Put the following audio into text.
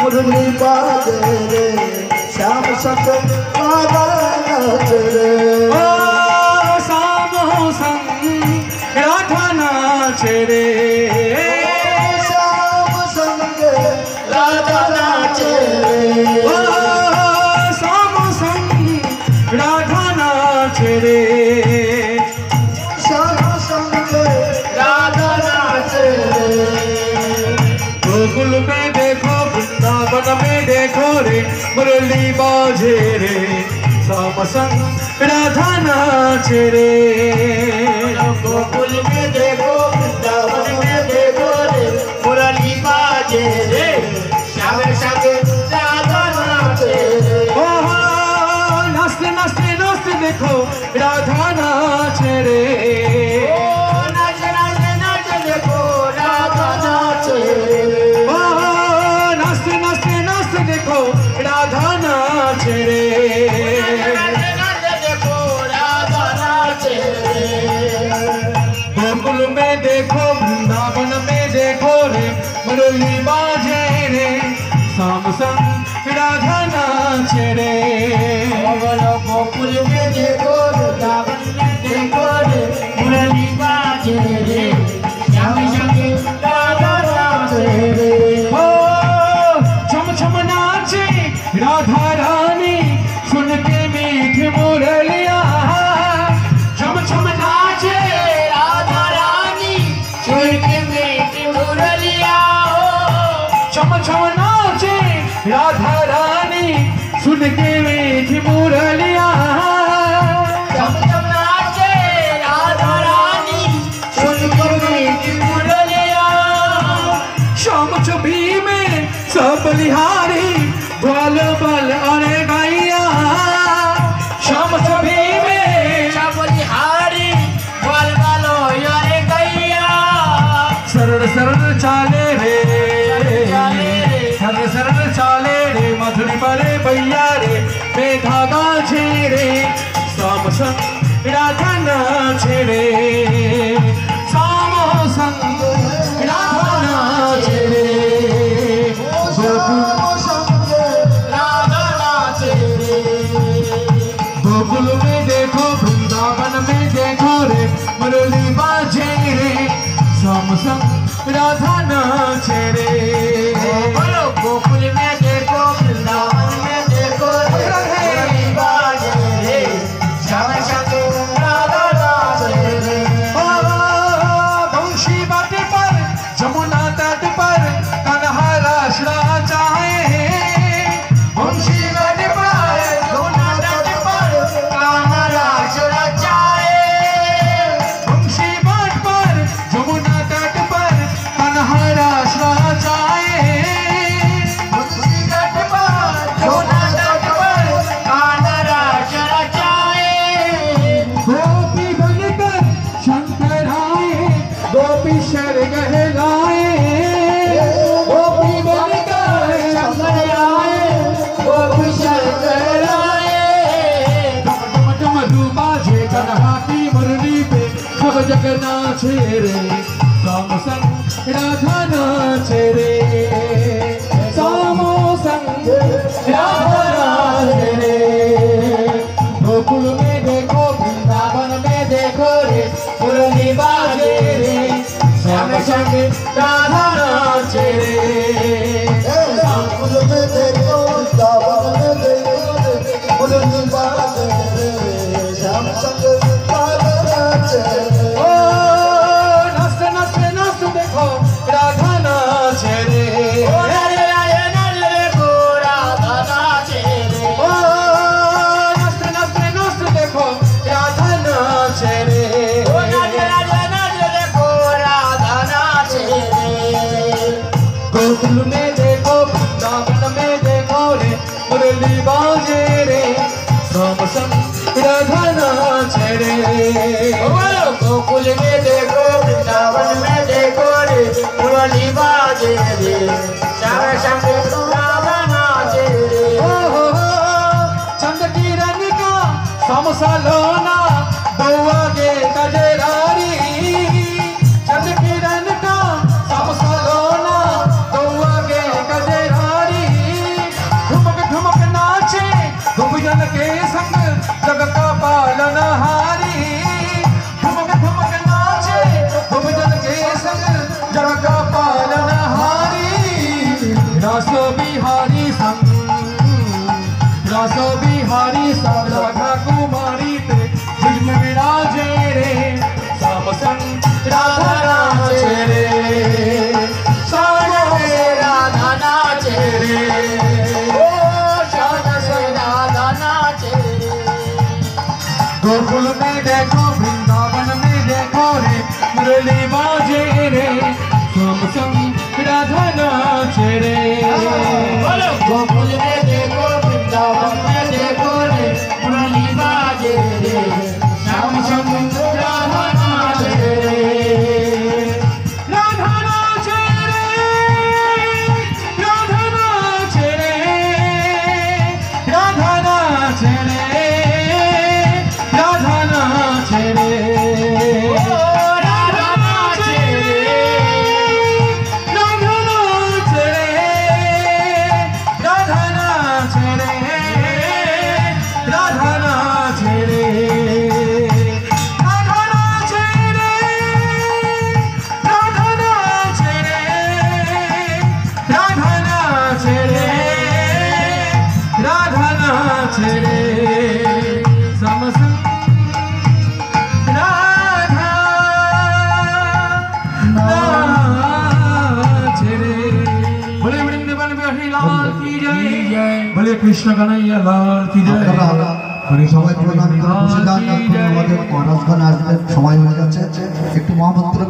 मुरली बाजे रे श्याम संग राधा नाचे रे ओ श्याम संग राधा नाचे रे श्याम संग राधा नाचे रे ओ श्याम संग राधा नाचे रे श्याम संग राधा नाचे रे गोकुल में देखो वृंदावन में देखो रे मुरली बाजे रे श्याम संग राधा नाचे रे गोकुल में देखो वृंदावन में देखो रे मुरली बाजे रे श्याम संग राधा नाचे रे ओ नाचते नाचते नाचते देखो राधा नाचे रे नाचे नाचे नाचे देखो राधा नाचे रे ओ नाचते नाचते नाचते देखो राधा नाचे रे देखो राधा नाचे रे गोकुल में देखो वृंदावन में देखो रे मुरली बाजे रे श्याम संग राधा नाचे रे गोकुल में देखो वृंदावन में देखो रे मुरली बाजे रे श्याम संग राधा नाचे रे ओ छम छम नाचे राधा रानी सुन के मीठ मुरलिया छम छम नाचे राधा रानी सुन के मीठी मुरलिया छम छम नाचे राधा रानी सुन के मीठ मुरलिया चम चम नाचे राधा रानी सुन के मीठी मुरलिया शाम छवि में सब बलिहारी ग्वाल बल अरे गैया शाम छवि में बलिहारी ग्वाल बालो यारे गैया सरल सरल चाले रे सरल सरल चाले रे मधुरी बड़े भैया रे मेघा गाछे रे श्याम संग राधा नाचे रे श्याम संग राधा नाचे रे राधा नाचे रे गोकुल में देखो वृंदावन में देखो रे मुरली बाजे रे श्याम संग राधा नाचे रे बोलो गोकुल में देखो वृंदावन में देखो रे मुरली बाजे रे श्याम संग राधा नाचे रे बंशी बाटे पर जमुना तट पर कन्हा रासड़ा चाहे बंशी बाटे पर जमुना तट पर कान्हा रासड़ा चाहे बंशी बाट पर जमुना तट पर कन्हा रासड़ा चाहे बंशी तट पर जमुना तट पर कान्हा रासड़ा चाहे गोपी बनकर शंकर आए गोपी शर गहलाए गोपी बनकर शंकर आए गोपी शंकर आए टम टम रूपा जे कन्हा की मुरली पे सब जग नाचे रे श्याम संग राधा नाचे रे श्याम संग राधा नाचे रे गोकुल में देखो वृंदावन में देखो रे मुरली बाजे रे श्याम संग राधा नाचे रे गोकुल में देखो वृंदावन में देखो मुरली बाजे रे श्याम संग राधा नाचे रे ओ नाचते नाचते नाचते देखो राधा नाचे रे नाचे देखो राधा नाचे रे ओ नाचते नाचते नाचते देखो राधा नाचे रे नाचे देखो राधा नाचे रे गोकुल में देखो वृंदावन में देखो रे मुरली बाजे रे श्याम संग राधा नाचे रे गोकुल में देखो वृंदावन में देखो रे मुरली बाजे रे श्याम संग राधा नाचे रे चंद की रंग का समसा लोना बउआ के कजरारी রাধা নাচে রে সজনে রাধা নাচে রে ও সজনে রাধা नाचे गोकुल में देखो वृंदावन में देखो रे मुरली बाजे रे श्याम संग राधा नाचे रे गोकुल में देखो वृंदावन में देखो रे मुरली बाजे रे श्याम संग राधा नाचे रे राधा नाचे रे राधा नाचे रे राधा नाचे रे राधा नाचे रे राधा नाचे रे राधा नाचे रे राधा नाचे रे राधा नाचे रे राधा नाचे रे राधा नाचे रे राधा नाचे रे राधा नाचे रे समसंग राधा नाचे रे बोले वृंदावन बिहारी लाल की जय बोले कृष्ण कन्हैया लाल की जय সবাই প্রণাম করে বসে যান, আমাদের মহারাজ গান আসবে, সময় হয়ে যাচ্ছে, একটু মহামন্ত্র